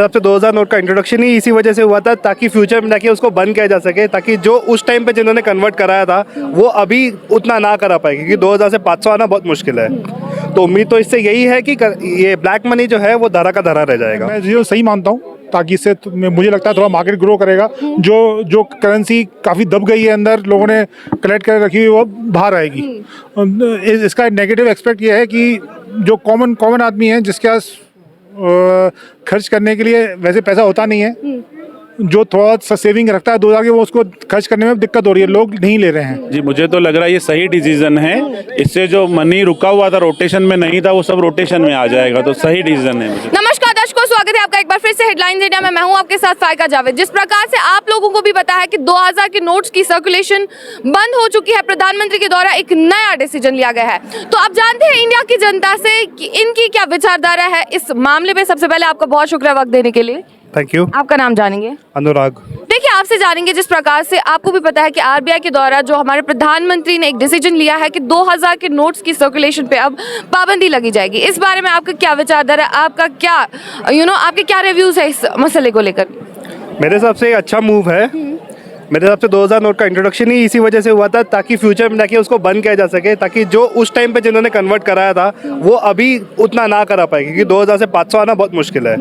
तब से 2000 नोट का इंट्रोडक्शन ही इसी वजह से हुआ था ताकि फ्यूचर में जाके उसको बंद किया जा सके, ताकि जो उस टाइम पे जिन्होंने कन्वर्ट कराया था वो अभी उतना ना करा पाए, क्योंकि 2000 से 500 आना बहुत मुश्किल है। तो उम्मीद तो इससे यही है कि ये ब्लैक मनी जो है वो धरा का धरा रह जाएगा। मैं जो सही मानता हूँ, ताकि इससे मुझे लगता है थोड़ा मार्केट ग्रो करेगा। जो करेंसी काफ़ी दब गई है अंदर, लोगों ने कलेक्ट कर रखी हुई, वो बाहर आएगी। इसका नेगेटिव एस्पेक्ट ये है कि जो कॉमन आदमी है, जिसके पास खर्च करने के लिए वैसे पैसा होता नहीं है, जो थोड़ा सा सेविंग रखता है 2000 के, वो उसको खर्च करने में दिक्कत हो रही है, लोग नहीं ले रहे हैं। जी, मुझे तो लग रहा है ये सही डिसीजन है। इससे जो मनी रुका हुआ था, रोटेशन में नहीं था, वो सब रोटेशन में आ जाएगा, तो सही डिसीजन है। मुझे नमस्कार दर्शकों, स्वागत है आपका एक बार फिर से हेडलाइंस इंडिया में। मैं हूं आपके साथ फायका जावेद। जिस प्रकार से आप लोगों को भी पता है कि 2000 के नोट्स की सर्कुलेशन बंद हो चुकी है, प्रधानमंत्री के द्वारा एक नया डिसीजन लिया गया है। तो आप जानते हैं इंडिया की जनता से कि इनकी क्या विचारधारा है इस मामले में। सबसे पहले आपका बहुत शुक्रिया वक्त देने के लिए। Thank you. आपका नाम जानेंगे? अनुराग। देखिए, आपसे जानेंगे, जिस प्रकार से आपको भी पता है कि आरबीआई के द्वारा जो हमारे प्रधानमंत्री ने एक डिसीजन लिया है कि 2000 के नोट्स की सर्कुलेशन पे अब पाबंदी लगी जाएगी, इस बारे में आपका क्या विचारधारा है? आपका क्या आपके क्या रिव्यूज है इस मसले को लेकर? मेरे हिसाब से अच्छा मूव है। मेरे हिसाब से 2000 नोट का इंट्रोडक्शन ही इसी वजह से हुआ था ताकि फ्यूचर में जाके उसको बंद किया जा सके, ताकि जो उस टाइम पे जिन्होंने कन्वर्ट कराया था वो अभी उतना ना करा पाए, क्योंकि 2000 से 500 आना बहुत मुश्किल है।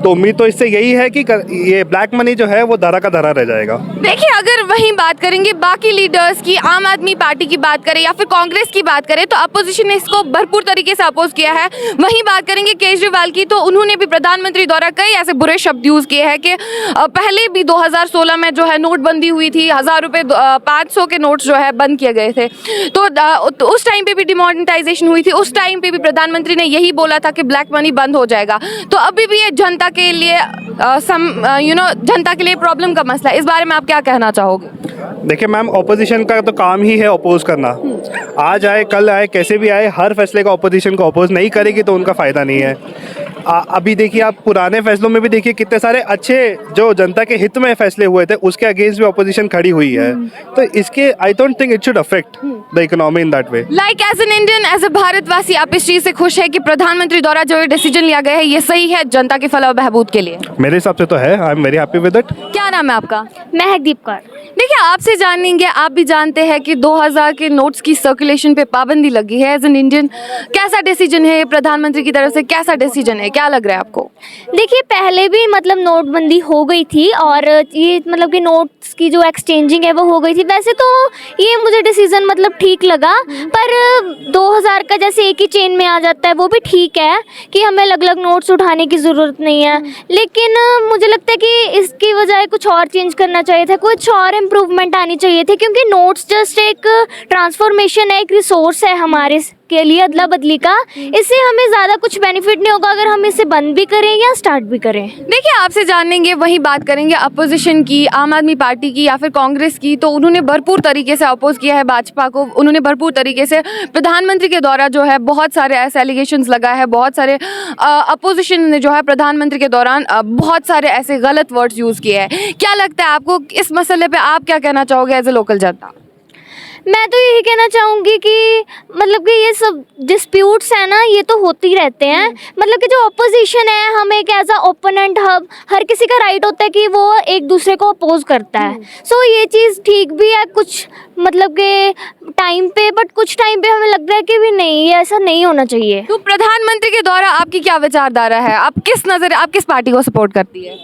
तो उम्मीद तो इससे यही है कि ये ब्लैक मनी जो है वो धरा का धरा रह जाएगा। देखिए, अगर वहीं बात करेंगे बाकी लीडर्स की, आम आदमी पार्टी की बात करें या फिर कांग्रेस की बात करें, तो अपोजिशन ने इसको भरपूर तरीके से अपोज किया है। वहीं बात करेंगे केजरीवाल की, तो उन्होंने भी प्रधानमंत्री द्वारा कई ऐसे बुरे शब्द यूज किए हैं कि पहले भी 2016 में जो है नोटबंदी हुई थी, 1000 रुपये 500 के नोट्स जो है बंद किए गए थे। तो उस टाइम पे भी डिमोनेटाइजेशन हुई थी, उस टाइम पे भी प्रधानमंत्री ने यही बोला था कि ब्लैक मनी बंद हो जाएगा। तो अभी भी ये जनता के लिए जनता के लिए प्रॉब्लम का मसला है। इस बारे में आप क्या कहना चाहोगे? देखिए मैम, ऑपोजिशन का तो काम ही है अपोज करना। आज आए कल आए कैसे भी आए, हर फैसले का ऑपोजिशन को अपोज नहीं करेगी तो उनका फ़ायदा नहीं है। अभी देखिए, आप पुराने फैसलों में भी देखिए कितने सारे अच्छे जो जनता के हित में फैसले हुए थे, उसके अगेंस्ट भी ऑपोजिशन खड़ी हुई है। तो इसके I don't think it should affect the economy in that way. Like as an Indian, as a भारतवासी, आप इस चीज से खुश है कि प्रधानमंत्री द्वारा जो डिसीजन लिया गया है ये सही है जनता के फलाह बहबूद के लिए? मेरे हिसाब से तो है। I am very happy with it. क्या नाम है आपका? महकदीप कौर। देखिए, आपसे जानेंगे, आप भी जानते हैं कि 2000 के नोट्स की सर्कुलेशन पे पाबंदी लगी है। एज एन इंडियन, कैसा डिसीजन है प्रधानमंत्री की तरफ से? कैसा डिसीजन है, क्या लग रहा है आपको? देखिए, पहले भी मतलब नोटबंदी हो गई थी और ये मतलब कि नोट्स की जो एक्सचेंजिंग है वो हो गई थी। वैसे तो ये मुझे डिसीजन मतलब ठीक लगा, पर 2000 का जैसे एक ही चेन में आ जाता है वो भी ठीक है कि हमें अलग अलग नोट्स उठाने की ज़रूरत नहीं है। लेकिन मुझे लगता है कि इसकी बजाय कुछ और चेंज करना चाहिए था, कुछ और इम्प्रूवमेंट आनी चाहिए थी, क्योंकि नोट्स जस्ट एक ट्रांसफॉर्मेशन है, एक रिसोर्स है हमारे के लिए अदला बदली का। इससे हमें ज़्यादा कुछ बेनिफिट नहीं होगा अगर हम इसे बंद भी करें या स्टार्ट भी करें। देखिए, आपसे जानेंगे, वही बात करेंगे अपोजिशन की, आम आदमी पार्टी की या फिर कांग्रेस की, तो उन्होंने भरपूर तरीके से अपोज किया है भाजपा को। उन्होंने भरपूर तरीके से प्रधानमंत्री के द्वारा जो है बहुत सारे ऐसे एलिगेशंस लगाए हैं, बहुत सारे अपोजिशन ने जो है प्रधानमंत्री के दौरान बहुत सारे ऐसे गलत वर्ड्स यूज़ किए हैं। क्या लगता है आपको इस मसले पर? आप क्या कहना चाहोगे एज ए लोकल जनता? मैं तो यही कहना चाहूँगी कि मतलब कि ये सब डिस्प्यूट्स हैं ना, ये तो होते ही रहते हैं। मतलब कि जो अपोजिशन है, हम एक एज अ ओपोनेंट, हर किसी का राइट होता है कि वो एक दूसरे को अपोज करता है। सो ये चीज़ ठीक भी है कुछ मतलब के टाइम पे, बट कुछ टाइम पे हमें लग रहा है कि भी नहीं, ये ऐसा नहीं होना चाहिए। तो प्रधानमंत्री के द्वारा आपकी क्या विचारधारा है? आप किस पार्टी को सपोर्ट करती है?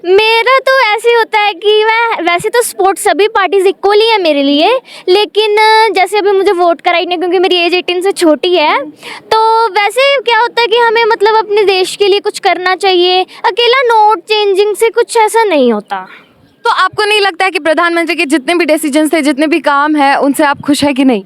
मेरा तो ऐसे होता है कि मैं वैसे तो सपोर्ट सभी पार्टीज इक्वली है मेरे लिए, लेकिन जैसे अभी मुझे वोट कराई क्योंकि मेरी एज 18 से छोटी है, तो वैसे क्या होता है कि हमें मतलब अपने देश के लिए कुछ करना चाहिए। अकेला नोट चेंजिंग से कुछ ऐसा नहीं होता। तो आपको नहीं लगता है कि प्रधानमंत्री के जितने भी डिसीजन थे, जितने भी काम है, उनसे आप खुश है कि नहीं?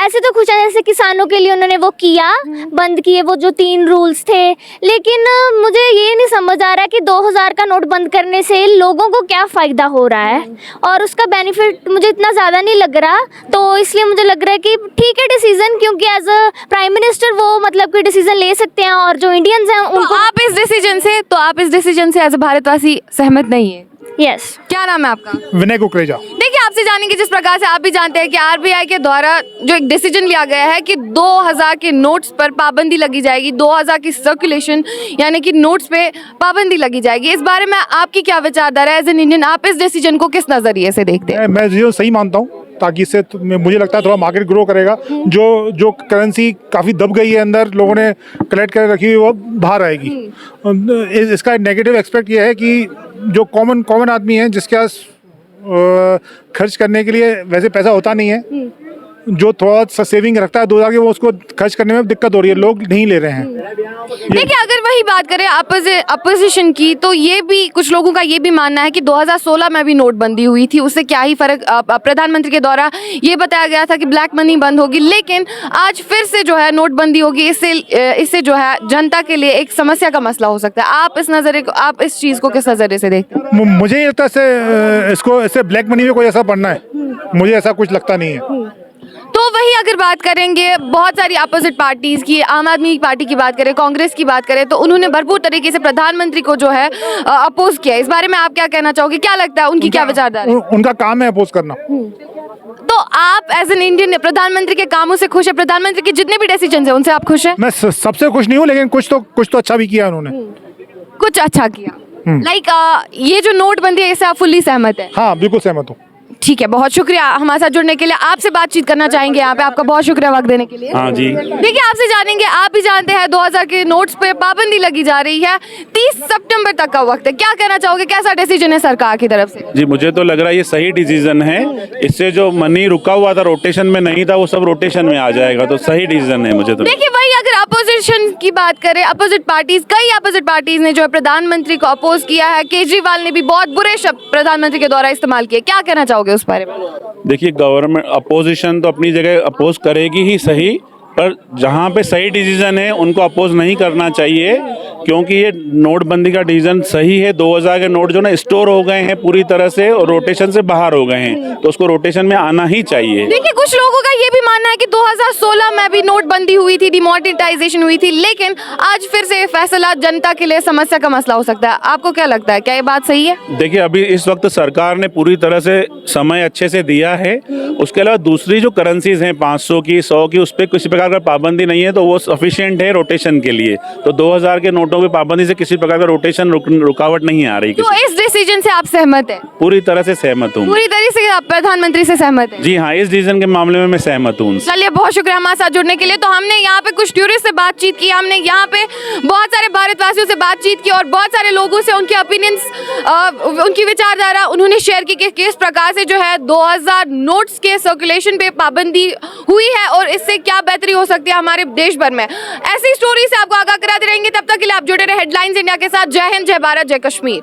ऐसे तो खुश है, जैसे किसानों के लिए उन्होंने वो किया, बंद किए वो जो 3 रूल्स थे। लेकिन मुझे ये नहीं समझ आ रहा कि 2000 का नोट बंद करने से लोगों को क्या फ़ायदा हो रहा है और उसका बेनिफिट मुझे इतना ज़्यादा नहीं लग रहा। तो इसलिए मुझे लग रहा है कि ठीक है डिसीज़न, क्योंकि एज अ प्राइम मिनिस्टर वो मतलब कोई डिसीज़न ले सकते हैं और जो इंडियंस हैं उनको। आप इस डिसीजन से एज ए भारतवासी सहमत नहीं है? यस। क्या नाम है आपका? विनय कुकरेजा। देखिए, आपसे जानेंगे जिस प्रकार से आप भी जानते हैं कि आरबीआई के द्वारा जो एक डिसीजन लिया गया है कि 2000 के नोट्स पर पाबंदी लगी जाएगी, 2000 की सर्कुलेशन यानी कि नोट्स पे पाबंदी लगी जाएगी। इस बारे में आपकी क्या विचारधारा है? एज एन इंडियन आप इस डिसीजन को किस नजरिए से देखते हैं? मैं ये सही मानता हूँ, ताकि इससे मुझे लगता है थोड़ा मार्केट ग्रो करेगा। जो करेंसी काफ़ी दब गई है अंदर, लोगों ने कलेक्ट कर रखी हुई, वो बाहर आएगी। इसका नेगेटिव एस्पेक्ट ये है कि जो कॉमन आदमी है, जिसके पास खर्च करने के लिए वैसे पैसा होता नहीं है, जो थोड़ा सा सेविंग रखता है 2000 की, वो उसको खर्च करने में दिक्कत हो रही है, लोग नहीं ले रहे हैं। देखिए, अगर वही बात करें अपोजिशन की, तो ये भी कुछ लोगों का ये भी मानना है कि 2016 में भी नोटबंदी हुई थी, उससे क्या ही फर्क। प्रधानमंत्री के द्वारा ये बताया गया था कि ब्लैक मनी बंद होगी, लेकिन आज फिर से जो है नोटबंदी होगी। इससे जो है जनता के लिए एक समस्या का मसला हो सकता है। आप इस चीज को किस नजरिए से देखते हैं? मुझे ये लगता है इससे ब्लैक मनी में कोई असर पड़ना है, मुझे ऐसा कुछ लगता नहीं है। तो वही अगर बात करेंगे बहुत सारी अपोजिट पार्टीज की, आम आदमी पार्टी की बात करें, कांग्रेस की बात करें, तो उन्होंने भरपूर तरीके से प्रधानमंत्री को जो है अपोज किया। इस बारे में आप क्या कहना चाहोगे? क्या लगता है उनकी क्या विचारधारा है? उनका काम है अपोज करना। तो आप एज एन इंडियन प्रधानमंत्री के कामों से खुश है? प्रधानमंत्री के जितने भी डिसीजन है उनसे आप खुश है? मैं सबसे खुश नहीं हूँ, लेकिन कुछ तो अच्छा भी किया उन्होंने। कुछ अच्छा किया, लाइक ये जो नोटबंदी है, इससे आप फुल्ली सहमत है? हाँ, बिल्कुल सहमत हूँ। ठीक है, बहुत शुक्रिया हमारे साथ जुड़ने के लिए। आपसे बातचीत करना चाहेंगे यहाँ पे, आपका बहुत शुक्रिया वक्त देने के लिए। हाँ जी। देखिए, आपसे जानेंगे, आप भी जानते हैं 2000 के नोट्स पे पाबंदी लगी जा रही है, 30 सितंबर तक का वक्त है। क्या कहना चाहोगे, कैसा डिसीजन है सरकार की तरफ से? जी, मुझे तो लग रहा है ये सही डिसीजन है। इससे जो मनी रुका हुआ था, रोटेशन में नहीं था, वो सब रोटेशन में आ जाएगा, तो सही डिसीजन है मुझे तो। देखिए, वही अगर अपोजिशन की बात करें, कई अपोजिट पार्टीज ने जो है प्रधानमंत्री को अपोज किया है। केजरीवाल ने भी बहुत बुरे शब्द प्रधानमंत्री के द्वारा इस्तेमाल किए। क्या कहना चाहोगे उस बारे में? देखिए, गवर्नमेंट अपोजिशन तो अपनी जगह अपोज करेगी ही सही, पर जहाँ पे सही डिसीजन है उनको अपोज नहीं करना चाहिए, क्योंकि ये नोटबंदी का डिसीजन सही है। 2000 के नोट जो ना स्टोर हो गए हैं पूरी तरह से और रोटेशन से बाहर हो गए हैं, तो उसको रोटेशन में आना ही चाहिए। देखिए, कुछ लोगों का ये भी मानना है कि 2016 में भी नोटबंदी हुई थी, डिमोनेटाइजेशन हुई थी, लेकिन आज फिर से ये फैसला जनता के लिए समस्या का मसला हो सकता है। आपको क्या लगता है, क्या ये बात सही है? देखिए, अभी इस वक्त सरकार ने पूरी तरह से समय अच्छे से दिया है। उसके अलावा दूसरी जो करेंसीज हैं 500 की, 100 की, उस पर किसी प्रकार का पाबंदी नहीं है, तो वो सफिशिएंट है रोटेशन के लिए। तो 2000 के नोटों की पाबंदी से किसी प्रकार का रोटेशन रुकावट नहीं आ रही। तो इस डिसीजन से आप सहमत है? पूरी तरह से सहमत हूँ। पूरी तरह से आप प्रधानमंत्री से सहमत है? जी हाँ, इस डिसीजन के मामले में मैं सहमत हूँ। चलिए, बहुत शुक्रिया हमारे साथ जुड़ने के लिए। तो हमने यहाँ पे कुछ टूरिस्ट से बातचीत की, हमने यहाँ पे बहुत सारे भारतवासियों से बातचीत की और बहुत सारे लोगों से उनके ओपिनियंस, उनकी विचारधारा उन्होंने शेयर की कि किस प्रकार से जो है 2000 नोट्स के सर्कुलेशन पे पाबंदी हुई है और इससे क्या बेहतरी हो सकती है हमारे देश भर में। ऐसी स्टोरी से आपको आगाह कराते रहेंगे। तब तक के लिए आप जुड़े रहे हेडलाइंस इंडिया के साथ। जय हिंद, जय भारत, जय कश्मीर।